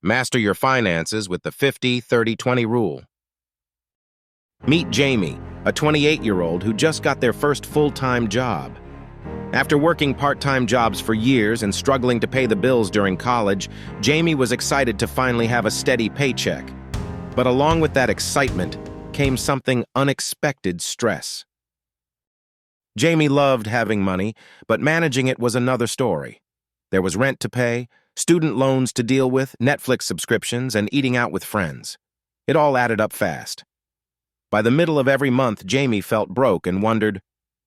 Master your finances with the 50-30-20 rule. Meet Jamie, a 28-year-old who just got their first full-time job. After working part-time jobs for years and struggling to pay the bills during college, Jamie was excited to finally have a steady paycheck. But along with that excitement came something unexpected: stress. Jamie loved having money, but managing it was another story. There was rent to pay, student loans to deal with, Netflix subscriptions, and eating out with friends. It all added up fast. By the middle of every month, Jamie felt broke and wondered,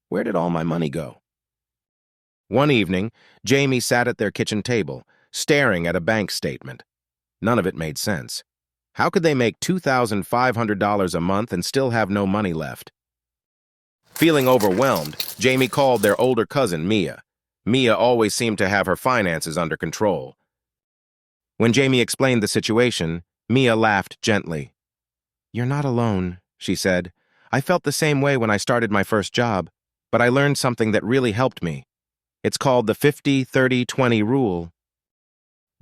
where did all my money go? One evening, Jamie sat at their kitchen table, staring at a bank statement. None of it made sense. How could they make $2,500 a month and still have no money left? Feeling overwhelmed, Jamie called their older cousin, Mia. Mia always seemed to have her finances under control. When Jamie explained the situation, Mia laughed gently. "You're not alone," she said. "I felt the same way when I started my first job, but I learned something that really helped me. It's called the 50-30-20 rule."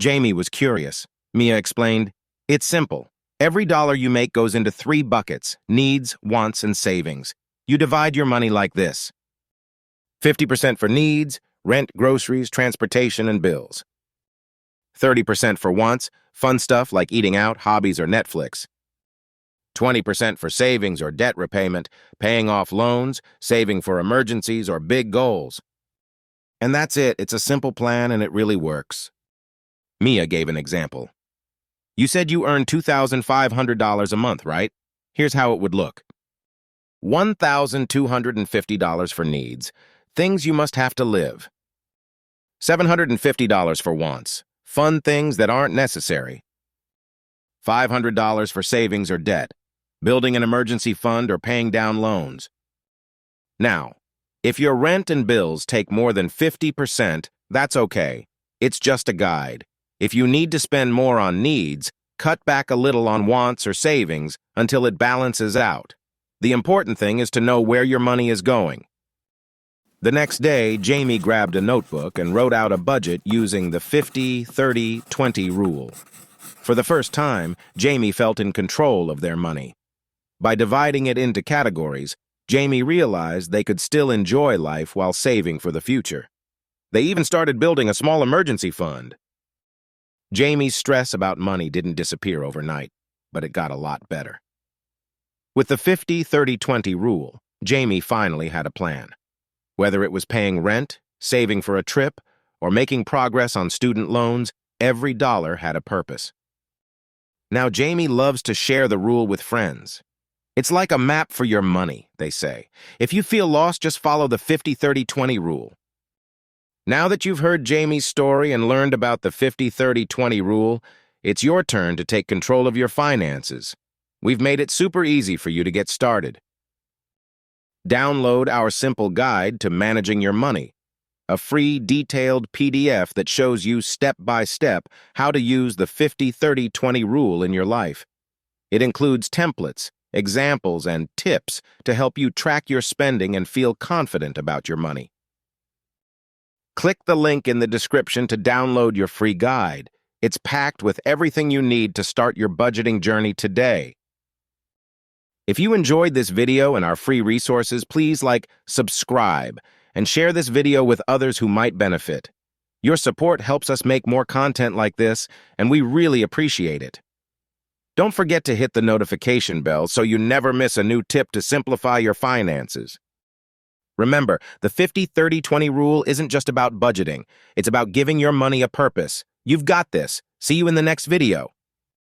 Jamie was curious. Mia explained, "It's simple. Every dollar you make goes into 3 buckets: needs, wants, and savings. You divide your money like this: 50% for needs, rent, groceries, transportation, and bills. 30% for wants, fun stuff like eating out, hobbies, or Netflix. 20% for savings or debt repayment, paying off loans, saving for emergencies or big goals. And that's it. It's a simple plan and it really works." Mia gave an example. "You said you earn $2,500 a month, right? Here's how it would look. $1,250 for needs, things you must have to live. $750 for wants, fun things that aren't necessary. $500 for savings or debt, building an emergency fund or paying down loans. Now, if your rent and bills take more than 50%, that's okay. It's just a guide. If you need to spend more on needs, cut back a little on wants or savings until it balances out. The important thing is to know where your money is going." The next day, Jamie grabbed a notebook and wrote out a budget using the 50-30-20 rule. For the first time, Jamie felt in control of their money. By dividing it into categories, Jamie realized they could still enjoy life while saving for the future. They even started building a small emergency fund. Jamie's stress about money didn't disappear overnight, but it got a lot better. With the 50-30-20 rule, Jamie finally had a plan. Whether it was paying rent, saving for a trip, or making progress on student loans, every dollar had a purpose. Now Jamie loves to share the rule with friends. It's like a map for your money, they say. If you feel lost, just follow the 50-30-20 rule. Now that you've heard Jamie's story and learned about the 50-30-20 rule, it's your turn to take control of your finances. We've made it super easy for you to get started. Download our simple guide to managing your money, a free detailed PDF that shows you step by step how to use the 50-30-20 rule in your life. It includes templates, examples, and tips to help you track your spending and feel confident about your money. Click the link in the description to download your free guide. It's packed with everything you need to start your budgeting journey today. If you enjoyed this video and our free resources, please subscribe, and share this video with others who might benefit. Your support helps us make more content like this, and we really appreciate it. Don't forget to hit the notification bell so you never miss a new tip to simplify your finances. Remember, the 50-30-20 rule isn't just about budgeting. It's about giving your money a purpose. You've got this. See you in the next video.